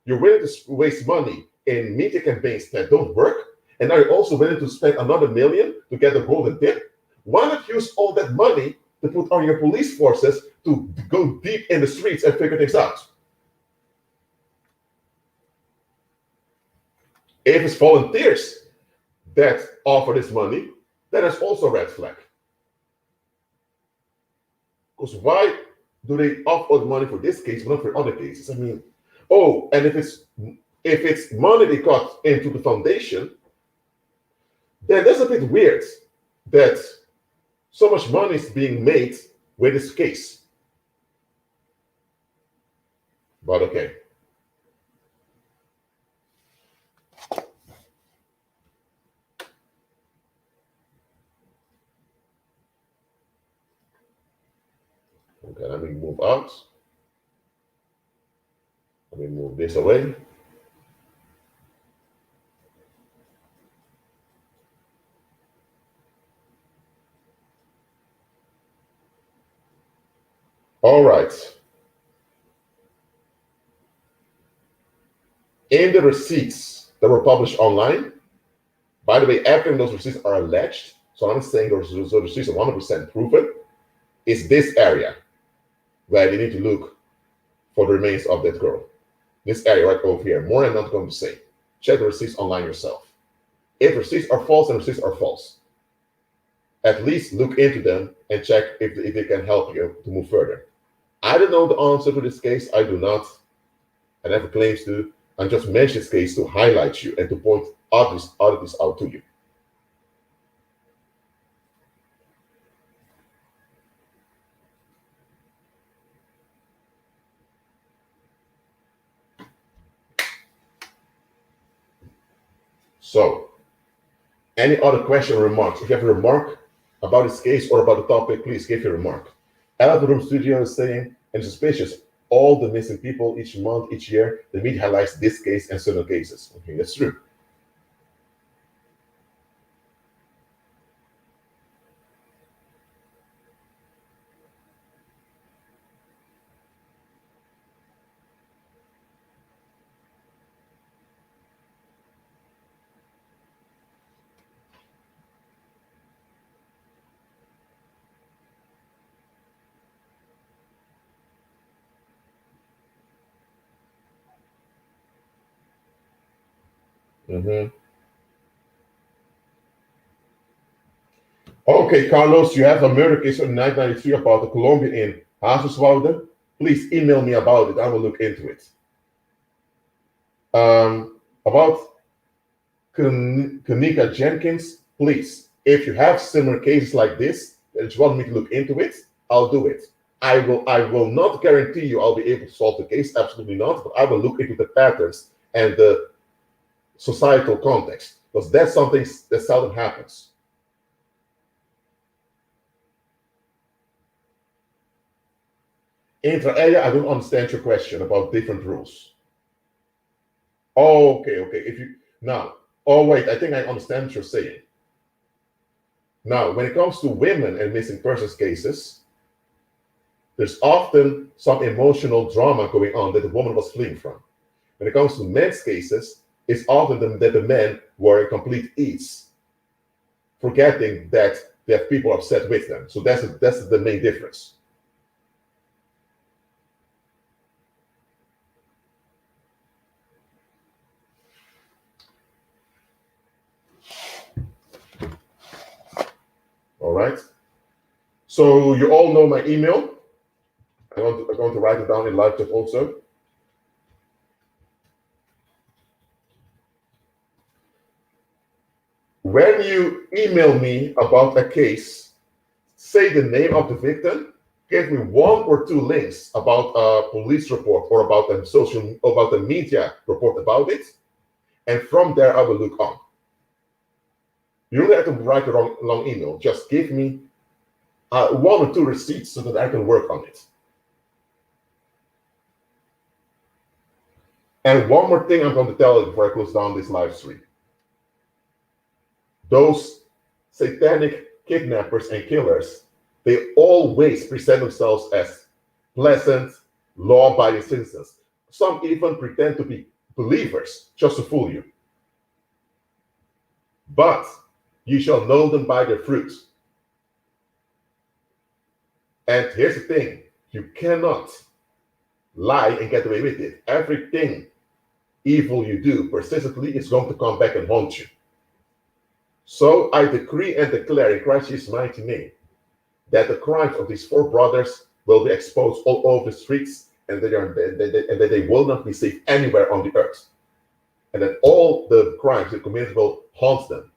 You're willing to waste money in media campaigns that don't work. And now you're also willing to spend another $1 million to get a golden tip. Why not use all that money to put on your police forces to go deep in the streets and figure things out? If it's volunteers that offer this money, then it's also a red flag. Because why do they offer the money for this case but not for other cases? I mean, oh, and if it's money they got into the foundation, then that's a bit weird that so much money is being made with this case. But okay. Okay, let me move out. Let me move this away. All right. In the receipts that were published online, by the way, everything those receipts are alleged, so I'm saying those receipts are 100% proven, is this area where they need to look for the remains of that girl. This area right over here. More I'm not going to say. Check the receipts online yourself. If receipts are false, then receipts are false. At least look into them and check if they can help you to move further. I don't know the answer to this case. I do not. I never claims to. I just mention this case to highlight you and to point others out to you. So, any other question or remarks? If you have a remark about this case or about the topic, please give your remark. Out the Room Studio is saying, and suspicious, all the missing people each month, each year, the media highlights this case and certain cases. Okay, that's true. Okay, Carlos, you have a murder case in 1993 about the Colombian in Hazerswoude. Please email me about it. I will look into it. About Kanika Jenkins, please, if you have similar cases like this that you want me to look into it, I'll do it. I will not guarantee you I'll be able to solve the case, absolutely not, but I will look into the patterns and the societal context, because that's something that seldom happens. Intra alia, I don't understand your question about different rules. Oh, okay. If you now, oh wait, I think I understand what you're saying. Now, when it comes to women and missing persons cases, there's often some emotional drama going on that the woman was fleeing from. When it comes to men's cases, it's often that the men were in complete ease, forgetting that they have people upset with them. So that's the main difference. All right. So you all know my email. I'm going to write it down in live chat also. When you email me about a case, say the name of the victim, give me 1 or 2 links about a police report or about a media report about it, and from there I will look on. You don't have to write a long email. Just give me 1 or 2 receipts so that I can work on it. And one more thing I'm going to tell you before I close down this live stream. Those satanic kidnappers and killers They always present themselves as pleasant, law-abiding citizens. Some even pretend to be believers just to fool you. But you shall know them by their fruits. And here's the thing, you cannot lie and get away with it. Everything evil you do persistently is going to come back and haunt you. So I decree and declare in Christ Jesus' mighty name that the crimes of these four brothers will be exposed all over the streets, and that they will not be safe anywhere on the earth. And that all the crimes they committed will haunt them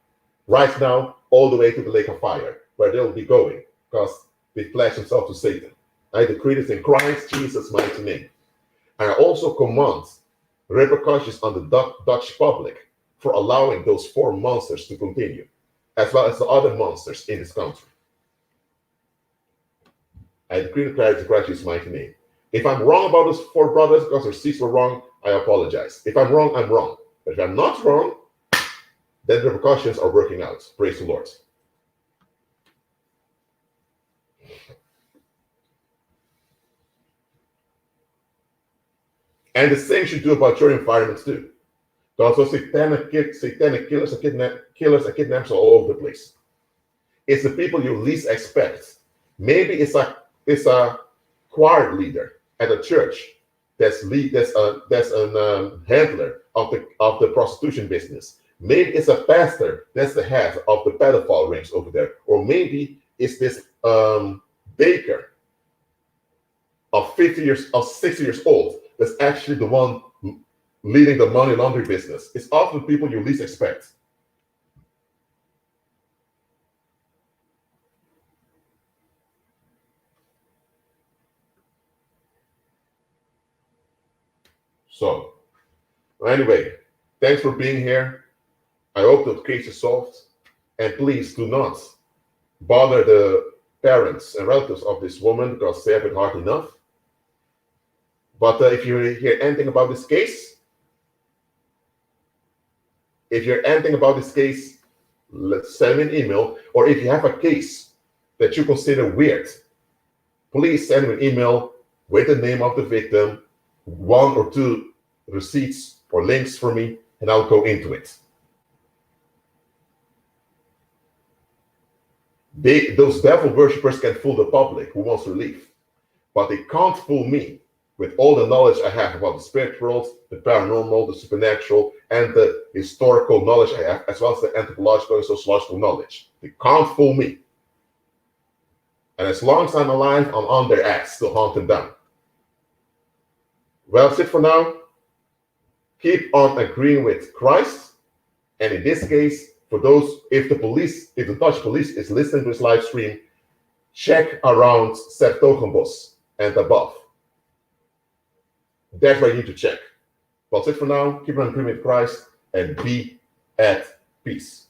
right now, all the way to the lake of fire, where they'll be going, because they pledged themselves to Satan. I decree this in Christ Jesus' mighty name. And I also command repercussions on the Dutch public for allowing those four monsters to continue, as well as the other monsters in this country. I decree and declare it in Christ Jesus' mighty name. If I'm wrong about those four brothers because their seats were wrong, I apologize. If I'm wrong, I'm wrong. But if I'm not wrong, then the repercussions are working out. Praise the Lord. And the same should do about your environments too. There's also satanic killers and kidnappers all over the place. It's the people you least expect. Maybe it's a choir leader at a church that's a handler of the prostitution business. Maybe it's a pastor that's the head of the pedophile rings over there, or maybe it's this baker of 60 years old that's actually the one leading the money laundering business. It's often the people you least expect. So, anyway, thanks for being here. I hope the case is solved. And please do not bother the parents and relatives of this woman because they have it hard enough. But if you hear anything about this case, let's send me an email. Or if you have a case that you consider weird, please send me an email with the name of the victim, 1 or 2 receipts or links for me, and I'll go into it. Those devil worshippers can fool the public who wants relief, but they can't fool me with all the knowledge I have about the spirit world, the paranormal, the supernatural, and the historical knowledge I have, as well as the anthropological and sociological knowledge. They can't fool me. And as long as I'm alive, I'm on their ass to hunt them down. Well, that's it for now. Keep on agreeing with Christ. And in this case, for those, if the Dutch police is listening to this live stream, check around Sertogenbos and above. That's where you need to check. That's it for now. Keep on agreeing with Christ and be at peace.